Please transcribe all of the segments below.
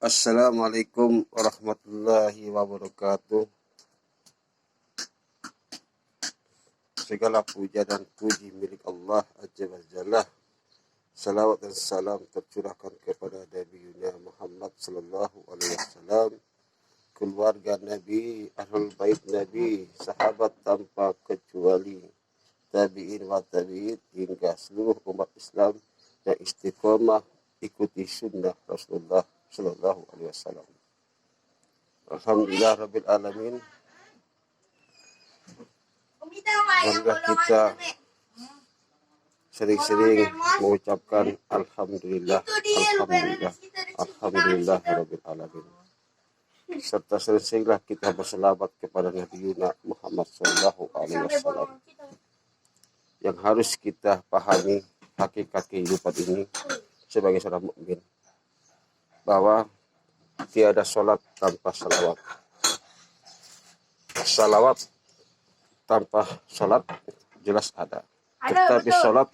Assalamualaikum warahmatullahi wabarakatuh. Segala puja dan puji milik Allah Azza wa Jalla. Salawat dan salam tercurahkan kepada Nabi Muhammad sallallahu alaihi wasallam, keluarga Nabi, ahlul bait Nabi, sahabat tanpa kecuali, tabi'in wa tabi'in hingga seluruh umat Islam yang istiqomah ikuti sunnah Rasulullah sallallahu alaihi wasallam. Alhamdulillah rabbil alamin. Marilah kita sering-sering mengucapkan alhamdulillah, alhamdulillah, alhamdulillah rabbil alamin. Serta sering-seringlah kita berselawat kepada Nabi Muhammad sallallahu alaihi wasallam. Yang harus kita pahami hakikat kehidupan ini sebagai seorang mukmin, bahwa tiada sholat tanpa salawat. Salawat tanpa sholat jelas ada, tetapi sholat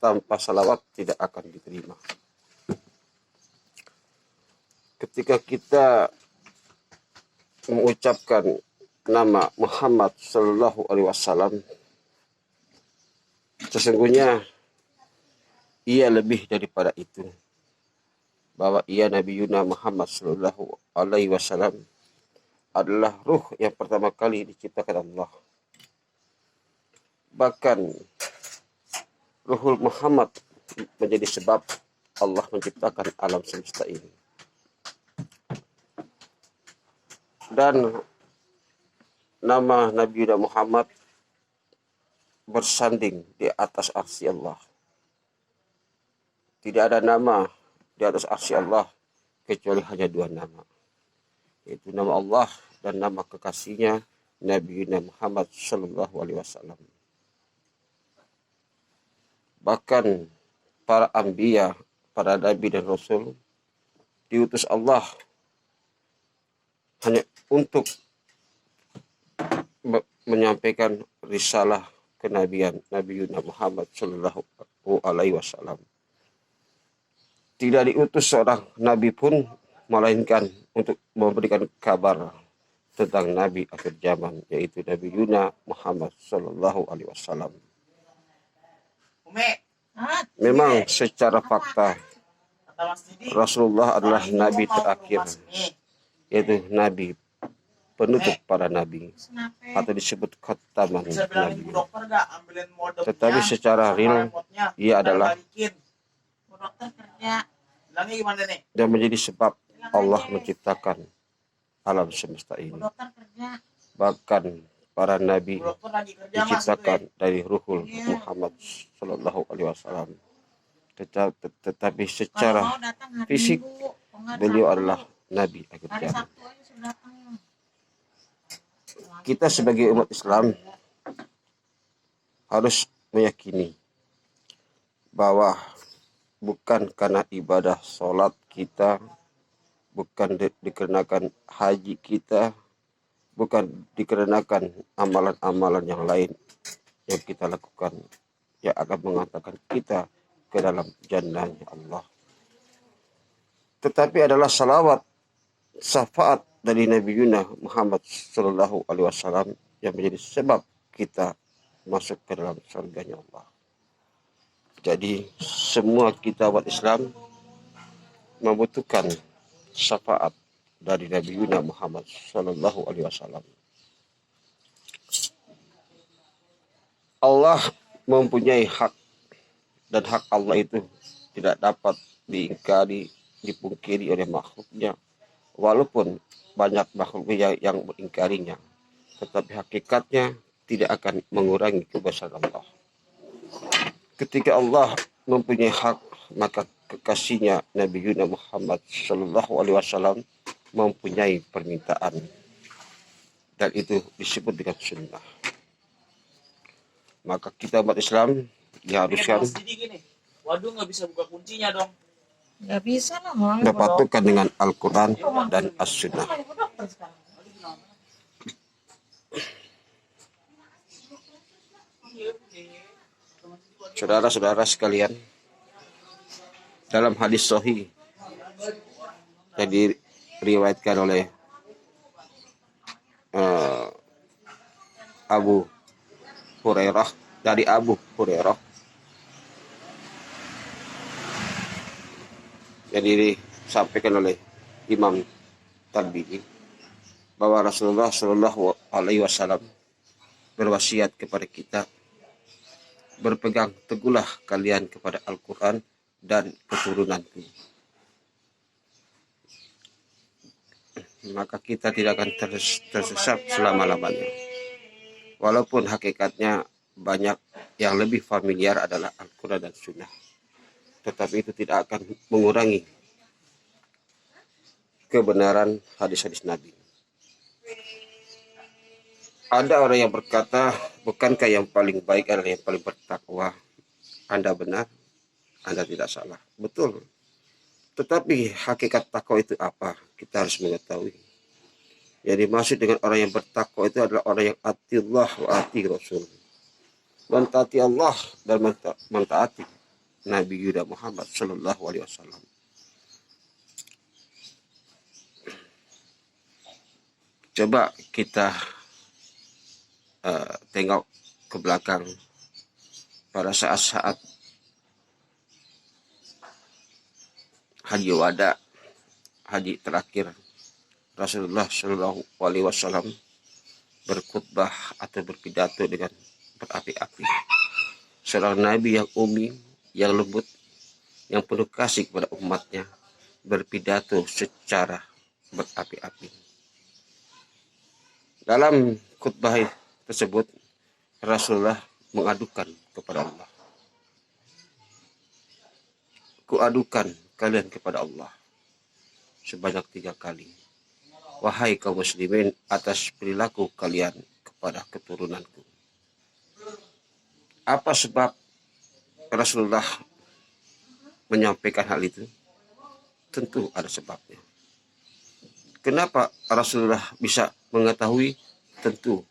tanpa salawat tidak akan diterima. Ketika kita mengucapkan nama Muhammad Sallallahu Alaihi Wasallam, sesungguhnya ia lebih daripada itu, bahwa ia Nabi Muhammad Sallallahu Alaihi Wasallam adalah ruh yang pertama kali diciptakan Allah. Bahkan Ruhul Muhammad menjadi sebab Allah menciptakan alam semesta ini. Dan nama Nabi Muhammad bersanding di atas arsy Allah. Tidak ada nama di atas arsy Allah kecuali hanya dua nama, yaitu nama Allah dan nama kekasihnya Nabi Muhammad Sallallahu Alaihi Wasallam. Bahkan para anbiya, para nabi dan rasul diutus Allah hanya untuk menyampaikan risalah kenabian Nabi Muhammad Sallallahu Alaihi Wasallam. Tidak diutus seorang nabi pun melainkan untuk memberikan kabar tentang nabi akhir zaman, yaitu Nabi Muhammad Sallallahu Alaihi Wasallam. Memang secara fakta Rasulullah adalah nabi terakhir, yaitu nabi penutup para nabi, atau disebut khataman nabi. Tetapi secara real ia adalah dan menjadi sebab Allah menciptakan alam semesta ini. Bahkan para nabi diciptakan dari Ruhul Muhammad Sallallahu Alaihi Wasallam. Tetapi secara fisik beliau adalah nabi akhir zaman. Kita sebagai umat Islam harus meyakini bahwa bukan karena ibadah sholat kita, bukan dikarenakan haji kita, bukan dikarenakan amalan-amalan yang lain yang kita lakukan yang akan mengantarkan kita ke dalam jannahnya Allah, tetapi adalah salawat, syafaat dari Nabi Muhammad Sallallahu Alaihi Wasallam yang menjadi sebab kita masuk ke dalam surganya Allah. Jadi semua kita umat Islam membutuhkan syafaat dari Nabi Muhammad Sallallahu Alaihi Wasallam. Allah mempunyai hak, dan hak Allah itu tidak dapat diingkari, dipungkiri oleh makhluknya, walaupun banyak makhluknya yang mengingkarinya, tetapi hakikatnya tidak akan mengurangi kebesaran Allah. Ketika Allah mempunyai hak, maka kekasihnya Nabi Muhammad Sallallahu Alaihi Wasallam mempunyai permintaan, dan itu disebut dengan sunnah. Maka kita umat Islam diharuskan waduh, nggak bisa buka kuncinya dong. Nggak bisa lah, berpatokan dengan Al-Quran dan As-Sunnah. Saudara-saudara sekalian, dalam hadis sahih yang diriwayatkan oleh uh, Abu Hurairah, dari Abu Hurairah, yang disampaikan oleh Imam Tirmidzi, bahwa Rasulullah Shallallahu Alaihi Wasallam berwasiat kepada kita, berpegang teguhlah kalian kepada Al-Quran dan keturunanku, maka kita tidak akan tersesat selama-lamanya. Walaupun hakikatnya banyak yang lebih familiar adalah Al-Quran dan Sunnah, tetapi itu tidak akan mengurangi kebenaran hadis-hadis Nabi. Ada orang yang berkata, bukankah yang paling baik adalah yang paling bertakwa? Anda benar, Anda tidak salah. Betul. Tetapi hakikat takwa itu apa? Kita harus mengetahui. Yang dimaksud dengan orang yang bertakwa itu adalah orang yang atiullah wa ati Rasul. Mentaati Allah dan mentaati Nabi Yuda Muhammad Sallallahu Alaihi Wasallam. Coba kita tengok ke belakang pada saat-saat haji wada, haji terakhir, Rasulullah Shallallahu Alaihi Wasallam berkhutbah atau berpidato dengan berapi-api. Seorang Nabi yang ummi, yang lembut, yang penuh kasih kepada umatnya, berpidato secara berapi-api. Dalam khutbah tersebut, Rasulullah mengadukan kepada Allah. Kuadukan kalian kepada Allah sebanyak 3 kali. Wahai kaum muslimin, atas perilaku kalian kepada keturunanku. Apa sebab Rasulullah menyampaikan hal itu? Tentu ada sebabnya. Kenapa Rasulullah bisa mengetahui? Tentu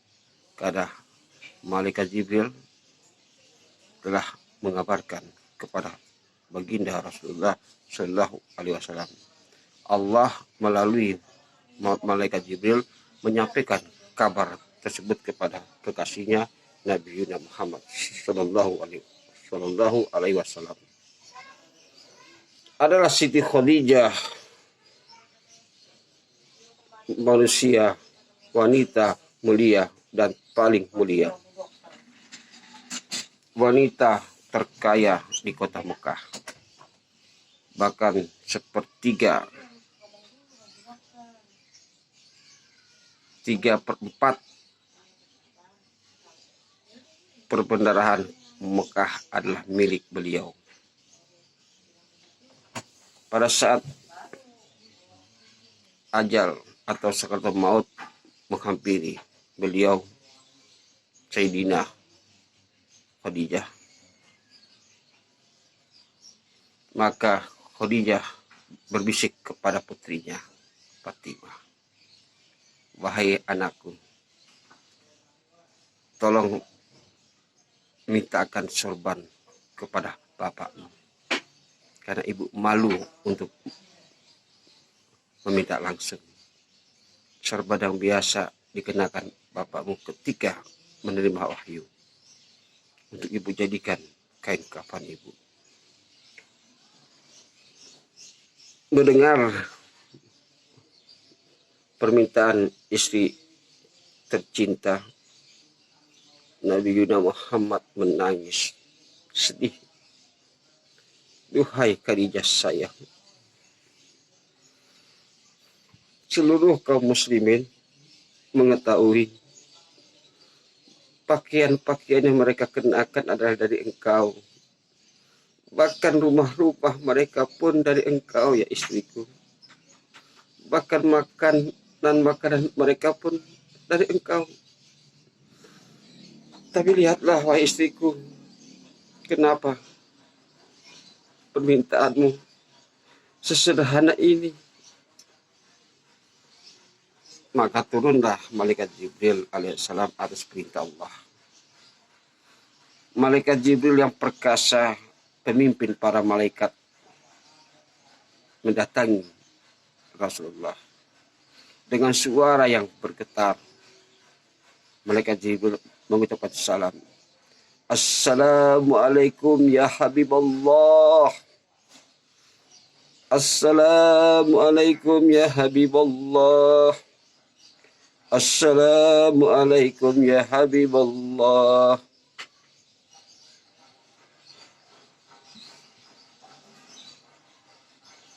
karena malaikat Jibril telah mengabarkan kepada baginda Rasulullah Shallallahu Alaihi Wasallam. Allah melalui malaikat Jibril menyampaikan kabar tersebut kepada kekasihnya Nabi Muhammad Shallallahu Alaihi Wasallam. Adalah Siti Khadijah, manusia, wanita mulia dan paling mulia, wanita terkaya di kota Mekah. Bahkan 3/4 perbendarahan Mekah adalah milik beliau. Pada saat ajal atau sakaratul maut menghampiri beliau, Sayyidina Khadijah, maka Khadijah berbisik kepada putrinya Fatimah, wahai anakku, tolong mintakan sorban kepada bapakmu, karena ibu malu untuk meminta langsung. Sorban yang biasa dikenakan bapakmu ketika menerima wahyu, untuk ibu jadikan kain kafan ibu. Mendengar permintaan istri tercinta, Nabi Yuna Muhammad menangis sedih. Duhai Khadijah sayang, seluruh kaum muslimin mengetahui pakaian-pakaian yang mereka kenakan adalah dari engkau. Bahkan rumah-rumah mereka pun dari engkau ya istriku. Bahkan makanan mereka pun dari engkau. Tapi lihatlah wahai istriku, kenapa permintaanmu sesederhana ini? Maka turunlah malaikat Jibril alaihissalam atas perintah Allah. Malaikat Jibril yang perkasa, pemimpin para malaikat, mendatangi Rasulullah dengan suara yang bergetar. Malaikat Jibril mengucapkan salam. Assalamualaikum ya Habiballah. Assalamualaikum ya Habiballah. Assalamualaikum ya Habiballah.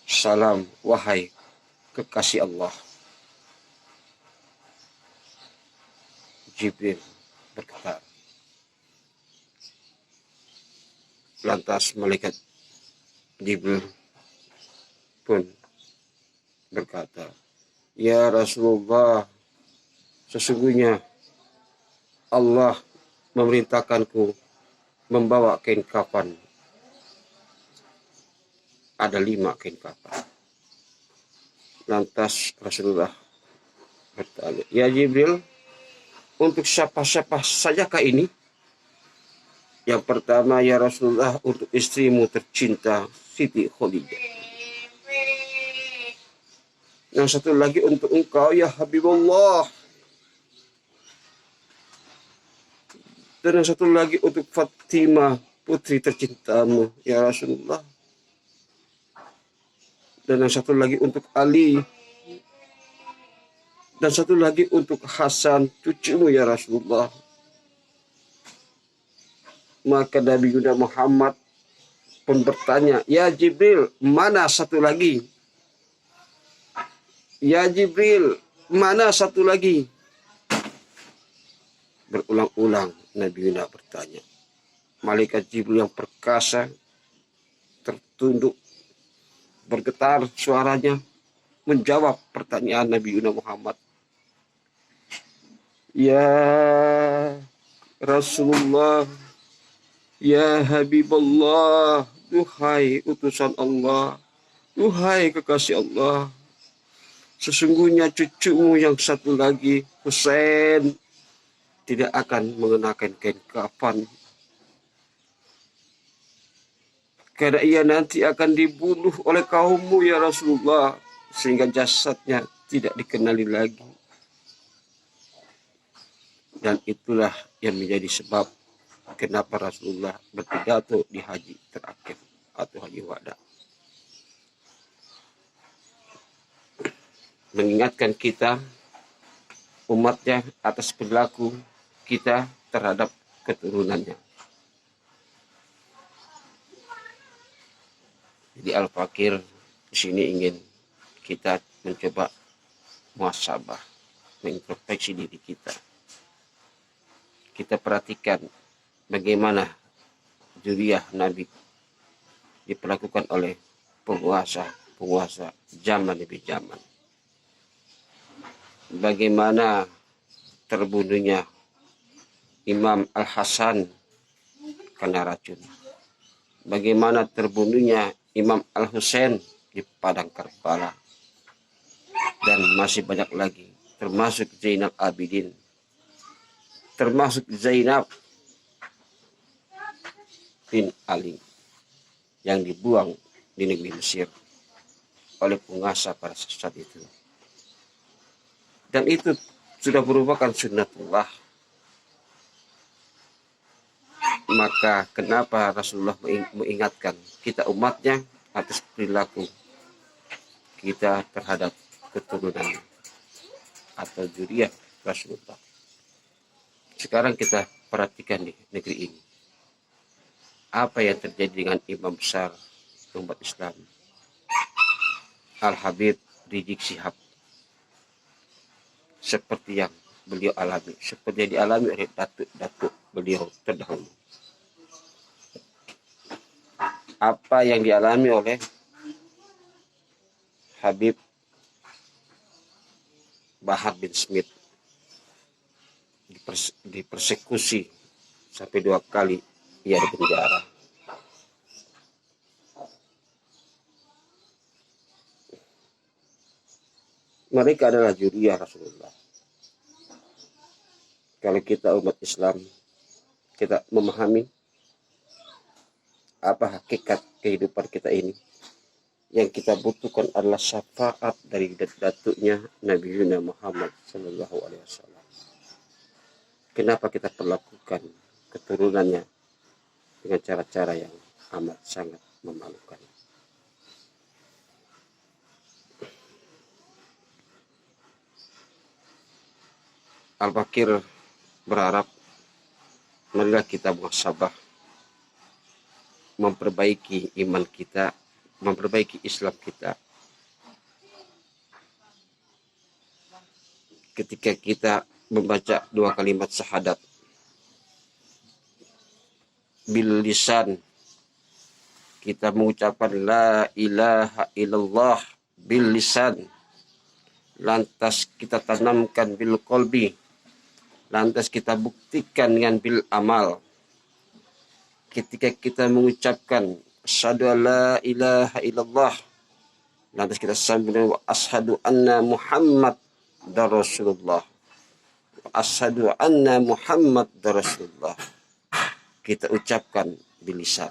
Salam wahai kekasih Allah. Jibril berkata. Lantas malaikat Jibril pun berkata, ya Rasulullah, sesungguhnya Allah memerintahkanku membawa kain kafan. Ada 5 kain kafan. Lantas Rasulullah bertanya, ya Jibril, untuk siapa-siapa sajakah ini? Yang pertama, ya Rasulullah, untuk istrimu tercinta Siti Khadijah. Yang satu lagi untuk engkau ya Habibullah. Dan yang satu lagi untuk Fatimah, putri tercintamu ya Rasulullah. Dan yang satu lagi untuk Ali. Dan satu lagi untuk Hasan, cucumu ya Rasulullah. Maka Nabi Muhammad pun bertanya, ya Jibril, mana satu lagi? Ya Jibril, mana satu lagi? Berulang-ulang Nabi bertanya. Malaikat Jibril yang perkasa tertunduk, bergetar suaranya, menjawab pertanyaan Nabi Muhammad. Ya Rasulullah, ya Habibullah, duhai utusan Allah, duhai kekasih Allah, sesungguhnya cucumu yang satu lagi, Husain, tidak akan mengenakan kain kafan. Karena ia nanti akan dibunuh oleh kaummu ya Rasulullah, sehingga jasadnya tidak dikenali lagi. Dan itulah yang menjadi sebab kenapa Rasulullah berpidato di haji terakhir atau haji wada. Mengingatkan kita, umatnya, atas perilaku kita terhadap keturunannya. Jadi Al-Fakir di sini ingin kita mencoba muhasabah, mengintrospeksi diri kita. Kita perhatikan bagaimana zuriyah Nabi diperlakukan oleh penguasa zaman demi zaman. Bagaimana terbunuhnya Imam Al-Hasan kena racun. Bagaimana terbunuhnya Imam Al-Husain di padang Karbala. Dan masih banyak lagi, termasuk Zainal Abidin, termasuk Zainab bin Ali yang dibuang di negeri Mesir oleh penguasa pada saat itu. Dan itu sudah merupakan sunnatullah. Maka kenapa Rasulullah mengingatkan kita umatnya atas perilaku kita terhadap keturunan atau zuriyah Rasulullah. Sekarang kita perhatikan di negeri ini. Apa yang terjadi dengan imam besar umat Islam, Al-Habib Rizik Syihab. Seperti yang beliau alami, seperti yang dialami oleh datuk-datuk beliau terdahulu. Apa yang dialami oleh Habib Bahar bin Smith, dipersekusi sampai 2 kali ia di penjara. Mereka adalah zuriyah Rasulullah. Kalau kita umat Islam, kita memahami apa hakikat kehidupan kita ini, yang kita butuhkan adalah syafaat dari datuknya Nabi Muhammad Sallallahu Alaihi Wasallam. Kenapa kita perlakukan keturunannya dengan cara-cara yang amat sangat memalukan? Al-Fakir berharap marilah kita muhasabah, memperbaiki iman kita, memperbaiki Islam kita. Ketika kita membaca dua kalimat syahadat bil lisan, kita mengucapkan la ilaha illallah bil lisan, lantas kita tanamkan bil qalbi, lantas kita buktikan dengan bil amal. Ketika kita mengucapkan asyhadu alla ilaha illallah, lantas kita sambung dengan asyhadu anna Muhammad Rasulullah, asyhadu anna Muhammad Rasulullah. Kita ucapkan bil lisan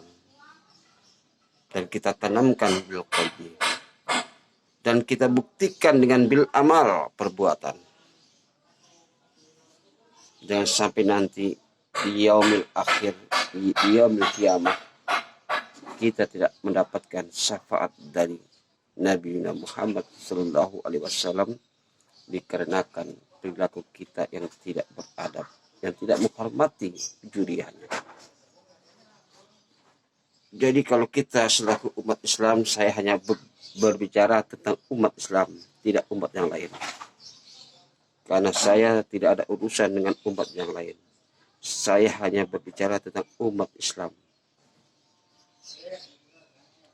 dan kita tanamkan bil qalbi, dan kita buktikan dengan bil amal, perbuatan. Jangan sampai nanti di yaumil akhir, di yaumil kiamah, kita tidak mendapatkan syafaat dari Nabi Muhammad Sallallahu Alaihi Wasallam dikarenakan perilaku kita yang tidak beradab, yang tidak menghormati juriannya. Jadi kalau kita selaku umat Islam, saya hanya berbicara tentang umat Islam, tidak umat yang lain. Karena saya tidak ada urusan dengan umat yang lain. Saya hanya berbicara tentang umat Islam.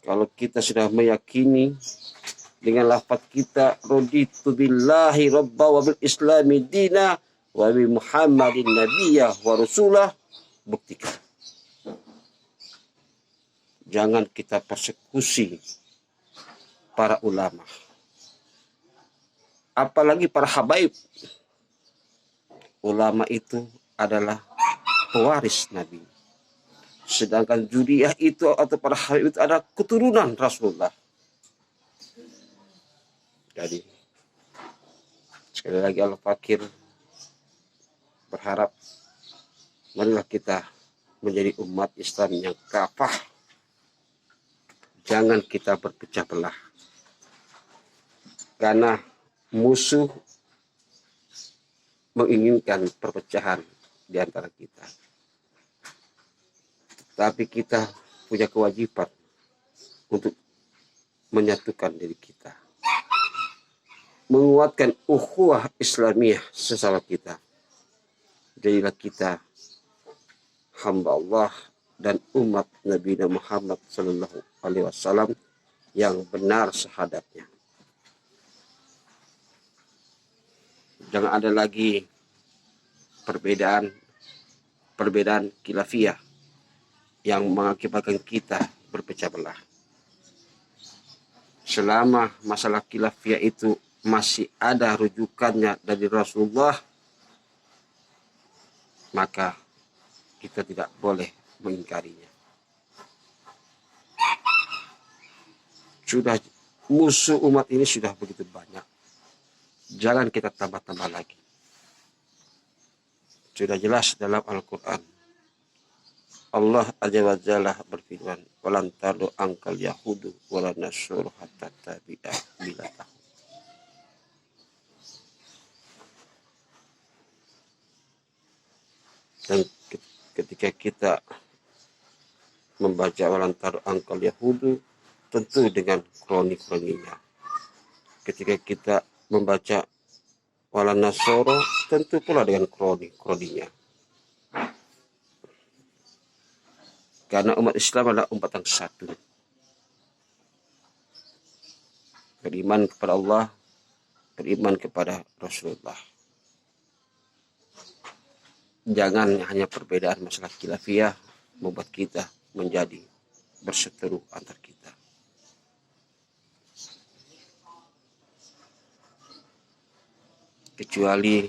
Kalau kita sudah meyakini dengan lafaz kita raditu billahi rabba wa bil islami dina wa bi Muhammadin nabiyya wa rasulah, buktikan. Jangan kita persekusi para ulama, apalagi para habaib. Ulama itu adalah pewaris Nabi, sedangkan juriyah itu atau para habaib itu adalah keturunan Rasulullah. Jadi sekali lagi Al-Fakir berharap marilah kita menjadi umat Islam yang kafah. Jangan kita berpecah belah, karena musuh menginginkan perpecahan di antara kita. Tapi kita punya kewajiban untuk menyatukan diri kita, menguatkan ukhuwah Islamiyah sesama kita. Jadilah kita hamba Allah dan umat Nabi Muhammad Sallallahu Alaihi Wasallam yang benar syahadatnya. Jangan ada lagi perbedaan khilafiyah yang mengakibatkan kita berpecah belah. Selama masalah khilafiyah itu masih ada rujukannya dari Rasulullah, maka kita tidak boleh mengingkarinya. Sudah musuh umat ini sudah begitu banyak. Jangan kita tambah-tambah lagi. Sudah jelas dalam Al-Quran. Allah Azza wa Jalla berfirman, "Walan tardu angkal yahudu walan nasuru hatta tabi'a milatahu." Dan ketika kita membaca walan tardu angkal yahudu, tentu dengan kroni-kroninya. Ketika kita membaca wala nasoro, tentu pula dengan kroninya. Karena umat Islam adalah umat yang satu, beriman kepada Allah, beriman kepada Rasulullah. Jangan hanya perbedaan masalah khilafiyah membuat kita menjadi berseteru antar kita. Kecuali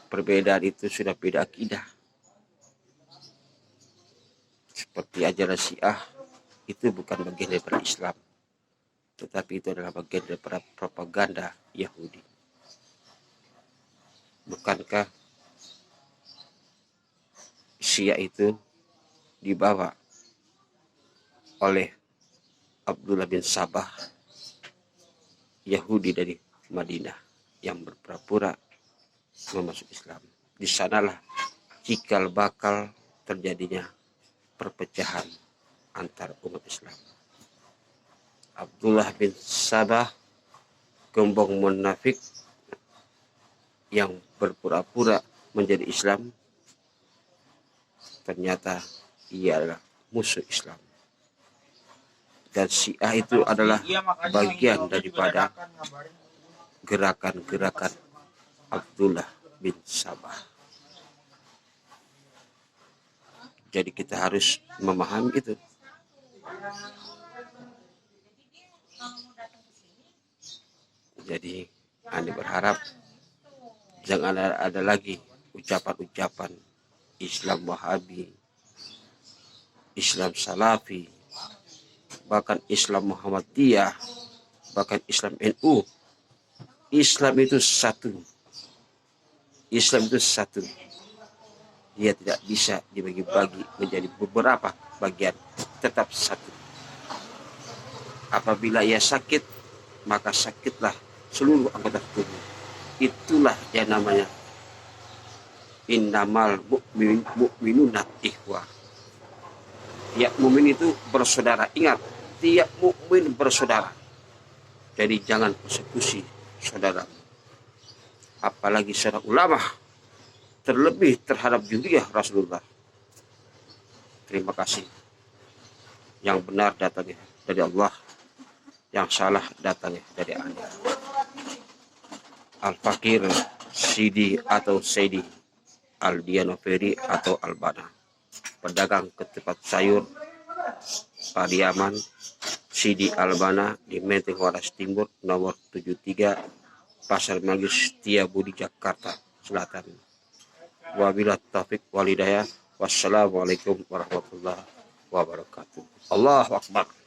perbedaan itu sudah beda akidah, seperti ajaran Syiah itu bukan bagian daripada Islam, tetapi itu adalah bagian daripada propaganda Yahudi. Bukankah Syiah itu dibawa oleh Abdullah bin Sabah, Yahudi dari Madinah yang berpura-pura memasuk Islam. Di sanalah cikal bakal terjadinya perpecahan antar umat Islam. Abdullah bin Sabah, gembong munafik yang berpura-pura menjadi Islam, ternyata ia adalah musuh Islam. Dan Syiah itu adalah bagian daripada gerakan-gerakan Abdullah bin Sabah. Jadi kita harus memahami itu. Jadi Anda berharap jangan ada lagi ucapan-ucapan Islam Wahabi, Islam Salafi, bahkan Islam Muhammadiyah, bahkan Islam NU. Islam itu satu. Islam itu satu. Dia tidak bisa dibagi-bagi menjadi beberapa bagian, tetap satu. Apabila ia sakit, maka sakitlah seluruh anggota tubuh. Itulah yang namanya innamal mu'minuna ikhwah. Tiap mukmin itu bersaudara. Ingat, tiap mukmin bersaudara. Jadi jangan persekusi saudara. Apalagi seorang ulama, terlebih terhadap zuriyah Rasulullah. Terima kasih. Yang benar datangnya dari Allah, yang salah datangnya dari Anda. Al-Fakir Sidi atau Saidi Al-Dianoveri atau Albana, pedagang ketupat sayur Pariaman Sidi Albana di Menteng Waras Timur nomor 73 Pasar Magis Setiabudi Jakarta Selatan. Wabillahi taufik walhidayah. Wassalamualaikum warahmatullahi wabarakatuh. Allahu Akbar.